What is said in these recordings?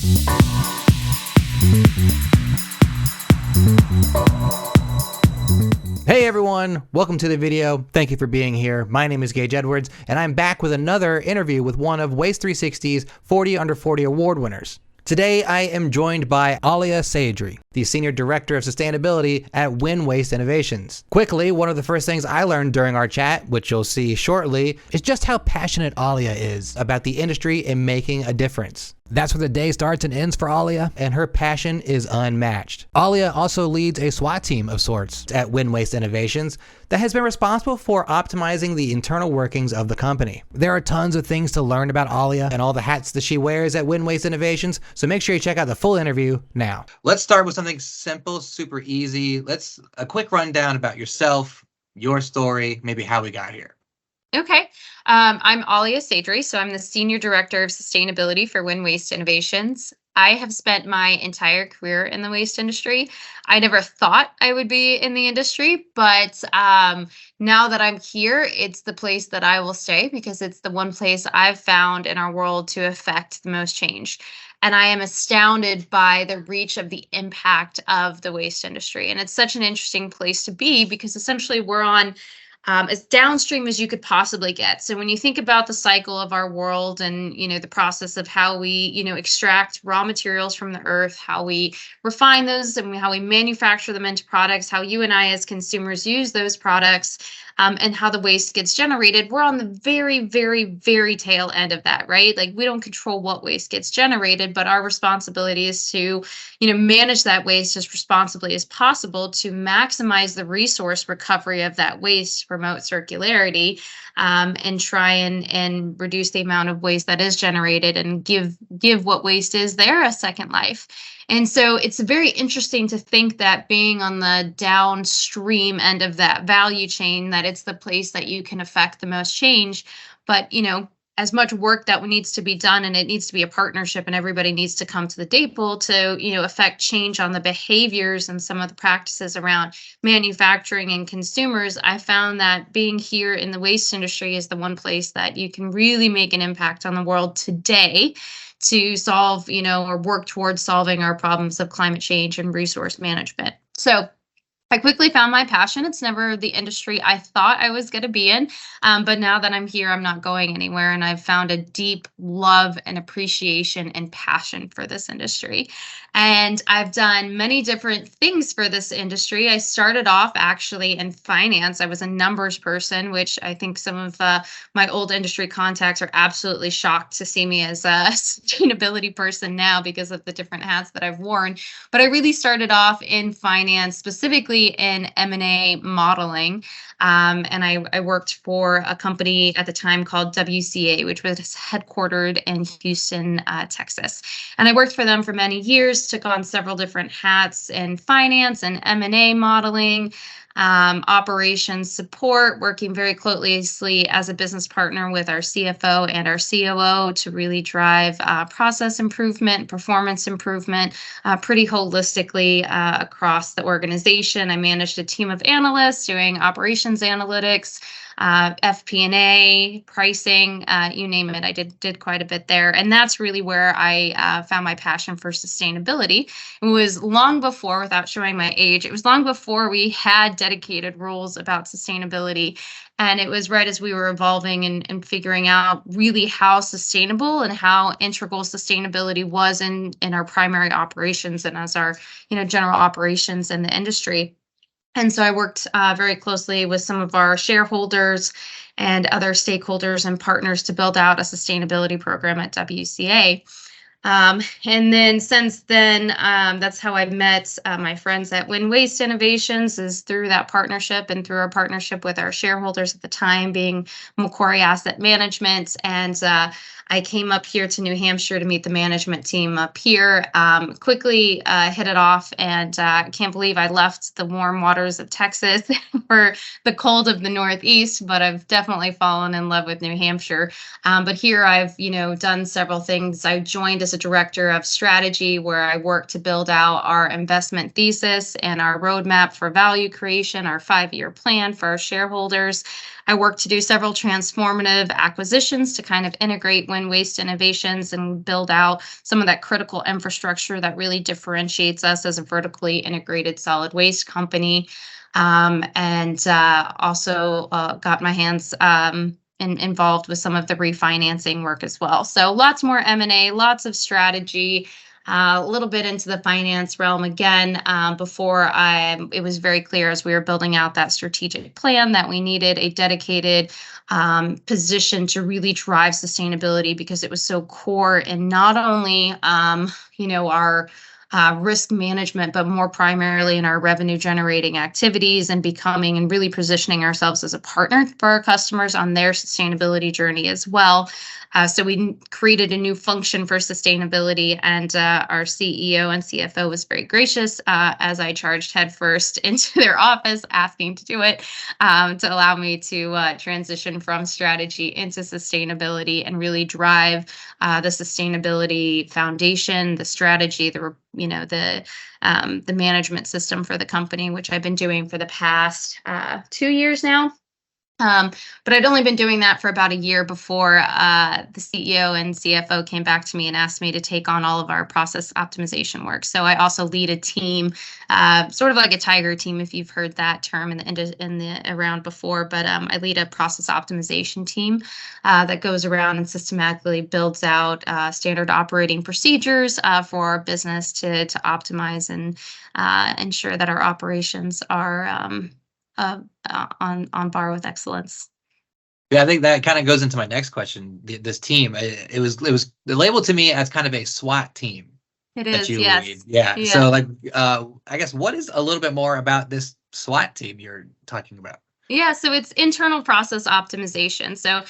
Hey everyone, welcome to the video. Thank you for being here. My name is Gage Edwards, and I'm back with another interview with one of Waste 360's 40 Under 40 award winners. Today, I am joined by Allia Saydjari, the Senior Director of Sustainability at Win Waste Innovations. Quickly, one of the first things I learned during our chat, which you'll see shortly, is just how passionate Allia is about the industry and making a difference. That's where the day starts and ends for Allia, and her passion is unmatched. Allia also leads a SWAT team of sorts at Win Waste Innovations that has been responsible for optimizing the internal workings of the company. There are tons of things to learn about Allia and all the hats that she wears at Win Waste Innovations, so make sure you check out the full interview now. Let's start with something simple, super easy. A quick rundown about yourself, your story, maybe how we got here. Okay. I'm Allia Saydjari, so I'm the Senior Director of Sustainability for Win Waste Innovations. I have spent my entire career in the waste industry. I never thought I would be in the industry, but now that I'm here, it's the place that I will stay because it's the one place I've found in our world to affect the most change. And I am astounded by the reach of the impact of the waste industry. And it's such an interesting place to be because essentially we're on as downstream as you could possibly get. So when you think about the cycle of our world and, the process of how we, extract raw materials from the earth, how we refine those and how we manufacture them into products, how you and I as consumers use those products, and how the waste gets generated, we're on the very, very, very tail end of that, right? Like we don't control what waste gets generated, but our responsibility is to, manage that waste as responsibly as possible to maximize the resource recovery of that waste, promote circularity, and try and reduce the amount of waste that is generated and give what waste is there a second life. And so it's very interesting to think that being on the downstream end of that value chain, that it's the place that you can affect the most change. But, as much work that needs to be done, and it needs to be a partnership, and everybody needs to come to the table to, affect change on the behaviors and some of the practices around manufacturing and consumers. I found that being here in the waste industry is the one place that you can really make an impact on the world today to solve, or work towards solving our problems of climate change and resource management. So I quickly found my passion. It's never the industry I thought I was going to be in. But now that I'm here, I'm not going anywhere. And I've found a deep love and appreciation and passion for this industry. And I've done many different things for this industry. I started off actually in finance. I was a numbers person, which I think some of my old industry contacts are absolutely shocked to see me as a sustainability person now because of the different hats that I've worn. But I really started off in finance, specifically in M&A modeling. And I worked for a company at the time called WCA, which was headquartered in Houston, Texas. And I worked for them for many years, took on several different hats in finance and M&A modeling, operations support, working very closely as a business partner with our CFO and our COO to really drive process improvement, performance improvement, pretty holistically across the organization. I managed a team of analysts doing operations analytics, FP&A, pricing, you name it. I did quite a bit there. And that's really where I found my passion for sustainability. It was long before, without showing my age, it was long before we had dedicated rules about sustainability. And it was right as we were evolving and figuring out really how sustainable and how integral sustainability was in our primary operations and as our, general operations in the industry. And so I worked very closely with some of our shareholders and other stakeholders and partners to build out a sustainability program at WCA. And then since then, that's how I met my friends at Win Waste Innovations, is through that partnership and through our partnership with our shareholders at the time being Macquarie Asset Management. And I came up here to New Hampshire to meet the management team up here, quickly hit it off, and can't believe I left the warm waters of Texas for the cold of the Northeast, but I've definitely fallen in love with New Hampshire. But here I've, done several things. I joined as a director of strategy, where I work to build out our investment thesis and our roadmap for value creation, our 5-year plan for our shareholders. I worked to do several transformative acquisitions to kind of integrate Win Waste Innovations and build out some of that critical infrastructure that really differentiates us as a vertically integrated solid waste company. And also got my hands involved with some of the refinancing work as well. So lots more M&A, lots of strategy, a little bit into the finance realm again. It was very clear as we were building out that strategic plan that we needed a dedicated position to really drive sustainability, because it was so core in not only our risk management, but more primarily in our revenue generating activities, and becoming and really positioning ourselves as a partner for our customers on their sustainability journey as well. So we created a new function for sustainability, and our CEO and CFO was very gracious as I charged headfirst into their office asking to do it, to allow me to transition from strategy into sustainability and really drive the sustainability foundation, the strategy, the management system for the company, which I've been doing for the past 2 years now. But I'd only been doing that for about a year before the CEO and CFO came back to me and asked me to take on all of our process optimization work. So I also lead a team, sort of like a tiger team, if you've heard that term in the around before. But I lead a process optimization team that goes around and systematically builds out standard operating procedures for our business to optimize and ensure that our operations are on par with excellence. Yeah, I think that kind of goes into my next question. This team, it was labeled to me as kind of a SWAT team. It that is, you yes. lead. Yeah. So like, I guess what is a little bit more about this SWAT team you're talking about? Yeah, so it's internal process optimization. So,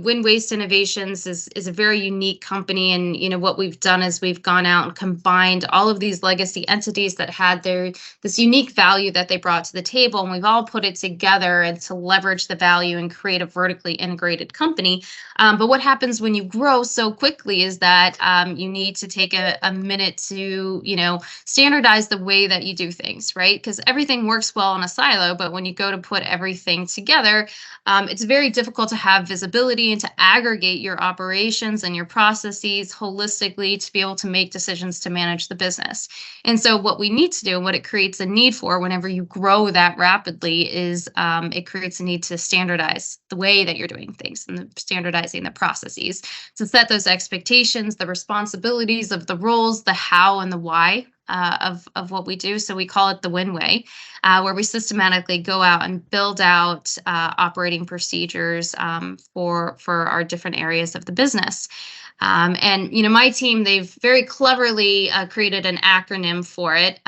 Win Waste Innovations is a very unique company, and what we've done is we've gone out and combined all of these legacy entities that had this unique value that they brought to the table, and we've all put it together and to leverage the value and create a vertically integrated company. But what happens when you grow so quickly is that you need to take a minute to standardize the way that you do things, right? Because everything works well in a silo, but when you go to put everything together, it's very difficult to have visibility and to aggregate your operations and your processes holistically to be able to make decisions to manage the business. And so what we need to do, and what it creates a need for whenever you grow that rapidly, is it creates a need to standardize the way that you're doing things and standardizing the processes to set those expectations, the responsibilities of the roles, the how and the why of what we do. So we call it the Win Way, where we systematically go out and build out operating procedures for our different areas of the business. And my team, they've very cleverly created an acronym for it,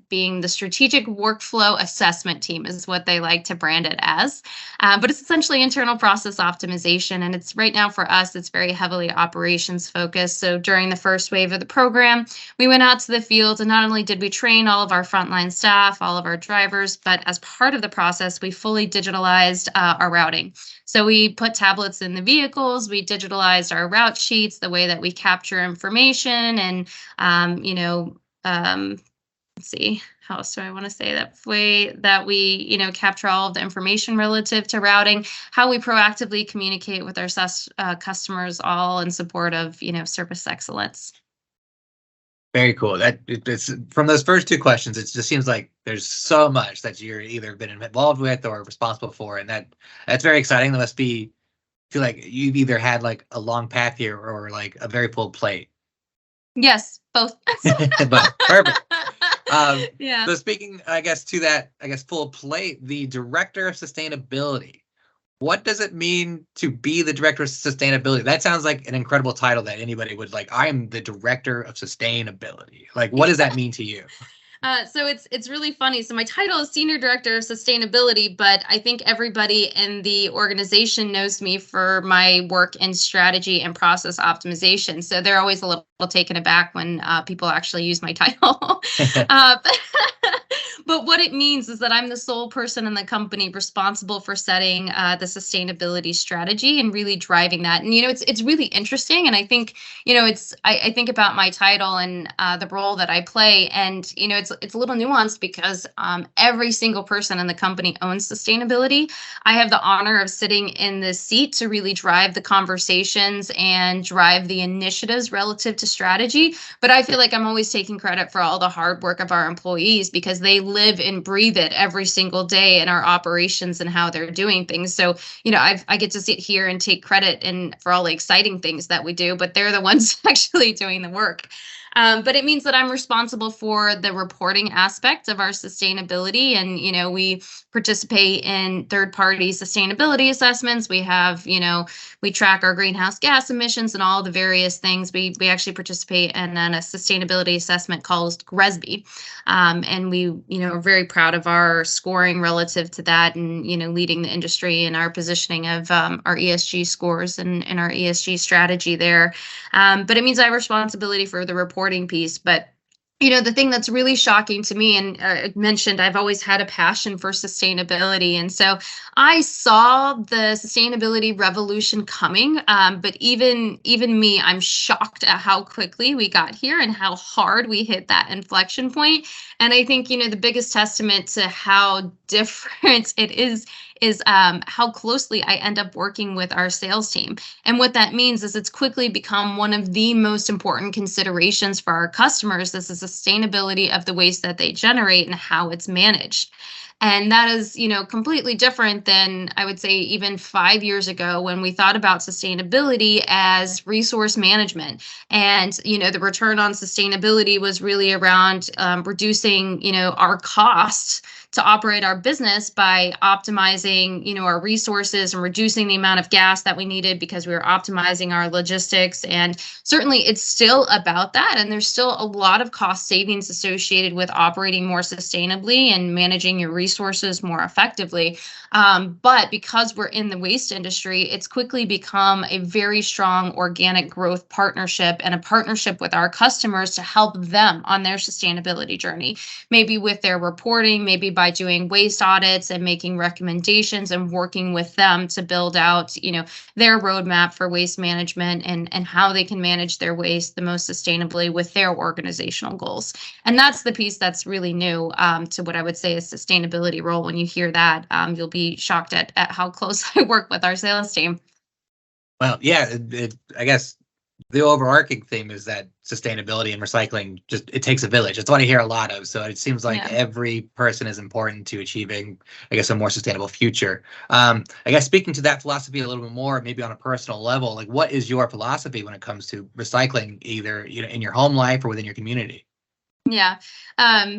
being the Strategic Workflow Assessment Team is what they like to brand it as. But it's essentially internal process optimization. And it's right now for us, it's very heavily operations focused. So during the first wave of the program, we went out to the field, and not only did we train all of our frontline staff, all of our drivers, but as part of the process, we fully digitalized our routing. So we put tablets in the vehicles, we digitalized our route sheets, the way that we capture information, and let's see, how else do I want to say that? Way that we, capture all of the information relative to routing, how we proactively communicate with our customers, all in support of, service excellence. Very cool. It's from those first two questions, it just seems like there's so much that you're either been involved with or responsible for, and that's very exciting. That must be, feel like you've either had like a long path here or like a very full plate. Yes, both. But perfect. Yeah. So speaking, I guess, to that, full plate, the Director of Sustainability. What does it mean to be the Director of Sustainability? That sounds like an incredible title that anybody would like. I'm the Director of Sustainability. Like, what does that mean to you? So it's really funny. So my title is Senior Director of Sustainability, but I think everybody in the organization knows me for my work in strategy and process optimization. So they're always a little taken aback when people actually use my title. But what it means is that I'm the sole person in the company responsible for setting the sustainability strategy and really driving that. And it's really interesting. And I think I think about my title and the role that I play, and it's a little nuanced because every single person in the company owns sustainability. I have the honor of sitting in this seat to really drive the conversations and drive the initiatives relative to strategy. But I feel like I'm always taking credit for all the hard work of our employees because they live and breathe it every single day in our operations and how they're doing things. So, I get to sit here and take credit and for all the exciting things that we do, but they're the ones actually doing the work. But it means that I'm responsible for the reporting aspect of our sustainability. And, we participate in third-party sustainability assessments. We have, we track our greenhouse gas emissions and all the various things. We actually participate in a sustainability assessment called GRESB. And we, are very proud of our scoring relative to that and, leading the industry and our positioning of our ESG scores and our ESG strategy there. But it means I have responsibility for the reporting piece. But the thing that's really shocking to me, and mentioned, I've always had a passion for sustainability. And so I saw the sustainability revolution coming. But even me, I'm shocked at how quickly we got here and how hard we hit that inflection point. And I think, the biggest testament to how different it is how closely I end up working with our sales team. And what that means is it's quickly become one of the most important considerations for our customers. This is sustainability of the waste that they generate and how it's managed. And that is, completely different than I would say even 5 years ago when we thought about sustainability as resource management. And, the return on sustainability was really around reducing, our costs to operate our business by optimizing, our resources and reducing the amount of gas that we needed because we were optimizing our logistics. And certainly it's still about that. And there's still a lot of cost savings associated with operating more sustainably and managing your resources more effectively. But because we're in the waste industry, it's quickly become a very strong organic growth partnership and a partnership with our customers to help them on their sustainability journey, maybe with their reporting, maybe by doing waste audits and making recommendations and working with them to build out, their roadmap for waste management and how they can manage their waste the most sustainably with their organizational goals. And that's the piece that's really new to what I would say is sustainability role. When you hear that, you'll be shocked at how close I work with our sales team. Well, yeah, I guess the overarching theme is that sustainability and recycling it takes a village. It's what I hear a lot of. So it seems like every person is important to achieving, I guess, a more sustainable future. I guess speaking to that philosophy a little bit more, maybe on a personal level, like what is your philosophy when it comes to recycling, either in your home life or within your community? Yeah.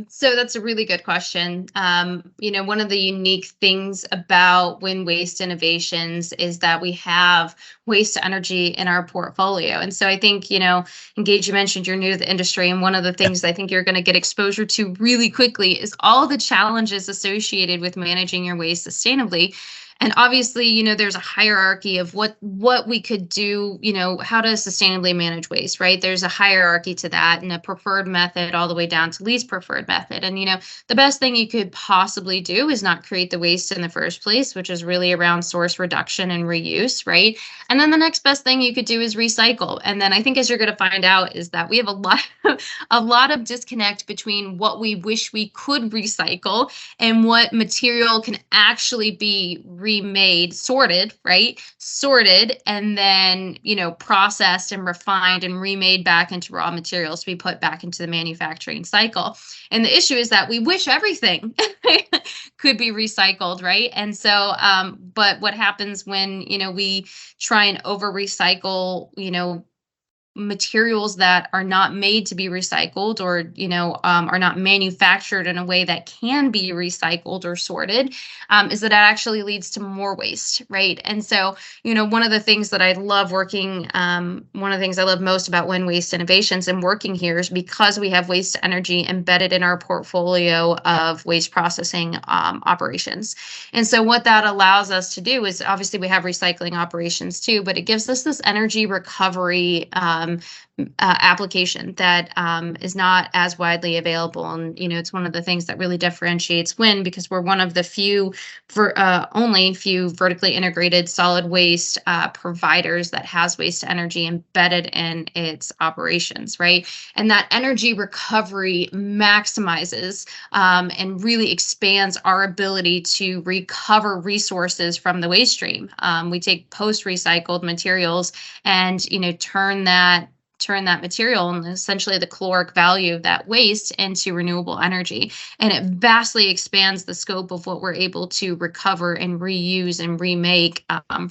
So that's a really good question. One of the unique things about Win Waste Innovations is that we have waste to energy in our portfolio. And so I think, Gage, you mentioned you're new to the industry. And one of the things I think you're going to get exposure to really quickly is all the challenges associated with managing your waste sustainably. And obviously, there's a hierarchy of what we could do, how to sustainably manage waste, right? There's a hierarchy to that and a preferred method all the way down to least preferred method. And, the best thing you could possibly do is not create the waste in the first place, which is really around source reduction and reuse, right? And then the next best thing you could do is recycle. And then I think as you're going to find out is that we have a lot of disconnect between what we wish we could recycle and what material can actually be remade, sorted, and then, processed and refined and remade back into raw materials to be put back into the manufacturing cycle. And the issue is that we wish everything could be recycled, right? And so, but what happens when, we try and over recycle, materials that are not made to be recycled or, are not manufactured in a way that can be recycled or sorted, is that actually leads to more waste, right? And so, one of the things that I love working, one of the things I love most about Win Waste Innovations and working here is because we have waste to energy embedded in our portfolio of waste processing operations. And so what that allows us to do is obviously we have recycling operations too, but it gives us this energy recovery application that is not as widely available. And, it's one of the things that really differentiates WIN, because we're one of the only few vertically integrated solid waste providers that has waste to energy embedded in its operations, right? And that energy recovery maximizes and really expands our ability to recover resources from the waste stream. We take post-recycled materials and, turn that material and essentially the caloric value of that waste into renewable energy. And it vastly expands the scope of what we're able to recover and reuse and remake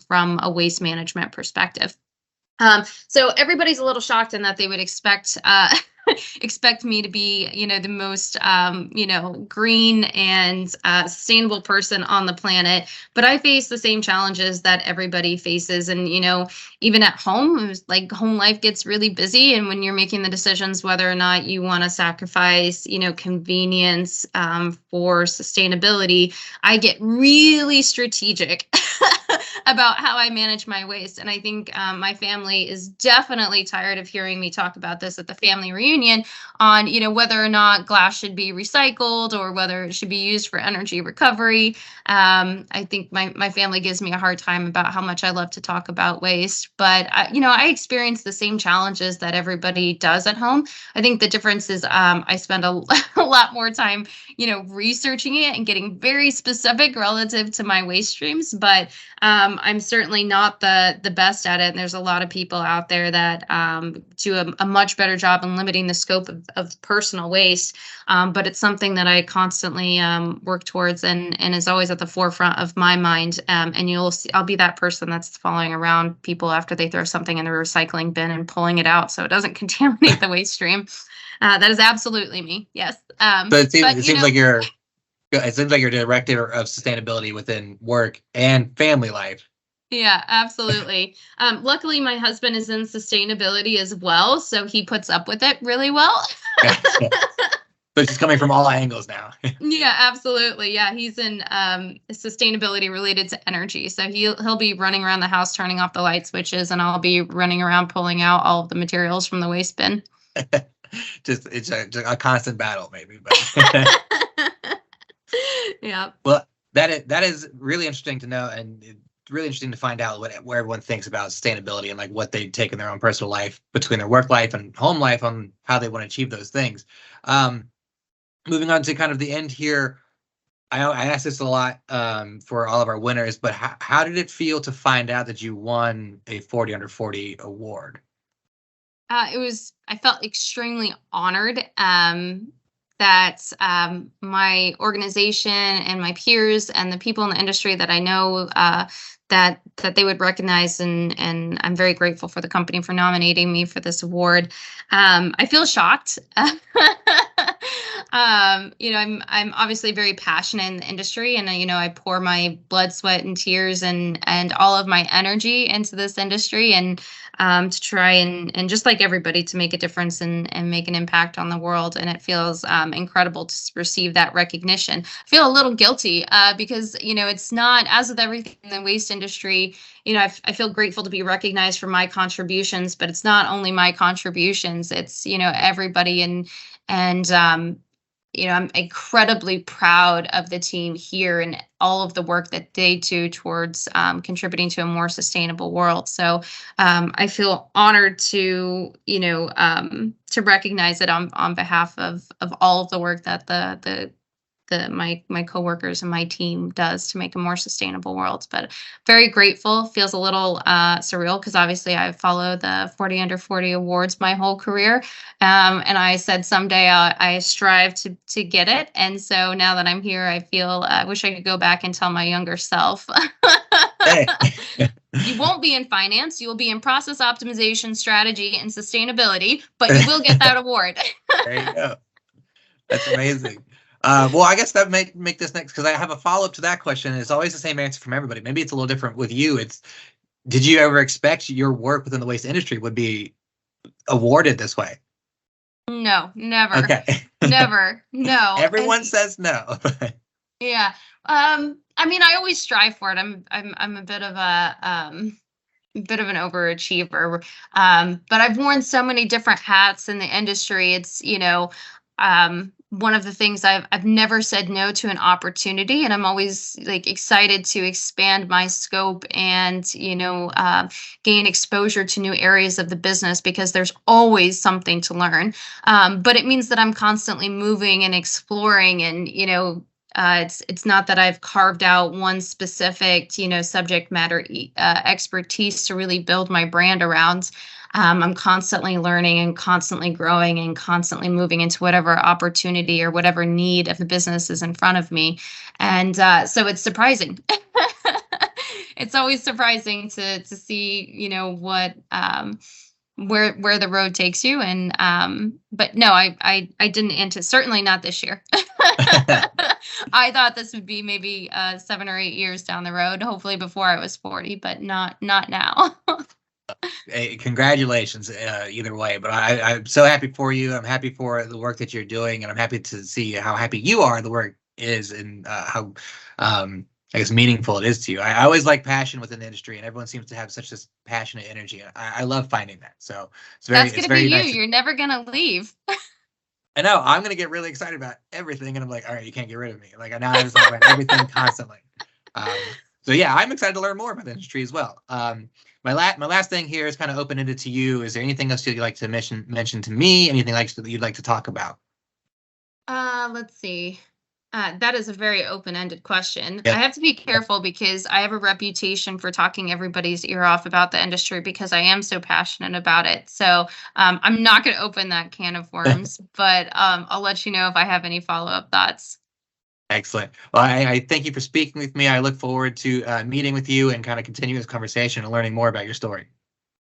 from a waste management perspective. So everybody's a little shocked in that they would expect expect me to be, the most, green and sustainable person on the planet. But I face the same challenges that everybody faces. And, even at home, it was like home life gets really busy. And when you're making the decisions whether or not you want to sacrifice, convenience for sustainability, I get really strategic about how I manage my waste. And I think my family is definitely tired of hearing me talk about this at the family reunion on, whether or not glass should be recycled or whether it should be used for energy recovery. I think my family gives me a hard time about how much I love to talk about waste, but I experience the same challenges that everybody does at home. I think the difference is I spend a lot more time, researching it and getting very specific relative to my waste streams, but I'm certainly not the best at it. And there's a lot of people out there that do a much better job in limiting the scope of personal waste. But it's something that I constantly work towards and is always at the forefront of my mind. And you'll see, I'll be that person that's following around people after they throw something in the recycling bin and pulling it out so it doesn't contaminate the waste stream. That is absolutely me. Yes. So it seems like you're director of sustainability within work and family life. Yeah, absolutely. Luckily, my husband is in sustainability as well, so he puts up with it really well. So it's just coming from all angles now. Yeah, absolutely. Yeah, he's in sustainability related to energy, so he'll be running around the house turning off the light switches, and I'll be running around pulling out all of the materials from the waste bin. It's a constant battle, maybe. But yeah. Well, that is really interesting to know, and it's really interesting to find out where everyone thinks about sustainability and like what they take in their own personal life between their work life and home life on how they want to achieve those things. Moving on to kind of the end here, I ask this a lot for all of our winners, but how did it feel to find out that you won a 40 under 40 award? I felt extremely honored that my organization and my peers and the people in the industry that I know that they would recognize, and I'm very grateful for the company for nominating me for this award. I feel shocked. I'm obviously very passionate in the industry, and I pour my blood, sweat, and tears and all of my energy into this industry, and to try and just like everybody to make a difference and make an impact on the world. And it feels incredible to receive that recognition. I feel a little guilty because it's not, as with everything in the waste industry, I feel grateful to be recognized for my contributions, but it's not only my contributions, it's everybody, and I'm incredibly proud of the team here and all of the work that they do towards contributing to a more sustainable world. So I feel honored to recognize it on behalf of all of the work that my coworkers and my team does to make a more sustainable world. But very grateful. Feels a little surreal because obviously I follow the 40 under 40 awards my whole career, and I said someday I strive to get it. And so now that I'm here, I feel I wish I could go back and tell my younger self. Hey. You won't be in finance. You will be in process optimization, strategy, and sustainability, but you will get that award. There you go. That's amazing. Well, I guess that may make this next, because I have a follow-up to that question. It's always the same answer from everybody. Maybe it's a little different with you. Did you ever expect your work within the waste industry would be awarded this way? No, never. Okay. Never. No. Everyone says no. Yeah. I always strive for it. I'm a bit of a bit of an overachiever. But I've worn so many different hats in the industry. It's, one of the things I've never said no to an opportunity, and I'm always like excited to expand my scope and gain exposure to new areas of the business because there's always something to learn. But it means that I'm constantly moving and exploring, and it's not that I've carved out one specific subject matter expertise to really build my brand around. I'm constantly learning and constantly growing and constantly moving into whatever opportunity or whatever need of the business is in front of me. And so it's surprising. It's always surprising to see, what where the road takes you. And but no, I didn't anticipate, certainly not this year. I thought this would be maybe 7 or 8 years down the road, hopefully before I was 40, but not now. Hey, congratulations either way, but I'm so happy for you. I'm happy for the work that you're doing, and I'm happy to see how happy you are the work is, and how I guess meaningful it is to you. I always like passion within the industry, and everyone seems to have such this passionate energy. I love finding that. So That's gonna be you. nice. You're never gonna leave. I know I'm gonna get really excited about everything, and I'm like, all right, you can't get rid of me. Like now I just talk about everything constantly. So yeah, I'm excited to learn more about the industry as well. My last thing here is kind of open ended to you. Is there anything else you'd like to mention to me? Anything like that you'd like to talk about? Let's see. That is a very open-ended question. Yeah. I have to be careful because I have a reputation for talking everybody's ear off about the industry because I am so passionate about it. So I'm not going to open that can of worms, but I'll let you know if I have any follow-up thoughts. Excellent. Well, I thank you for speaking with me. I look forward to meeting with you and kind of continue this conversation and learning more about your story.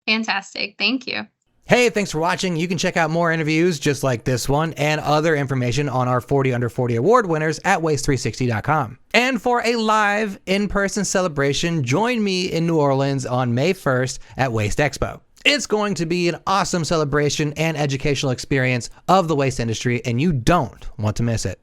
Fantastic. Thank you. Hey, thanks for watching. You can check out more interviews just like this one and other information on our 40 Under 40 award winners at waste360.com. And for a live in-person celebration, join me in New Orleans on May 1st at Waste Expo. It's going to be an awesome celebration and educational experience of the waste industry, and you don't want to miss it.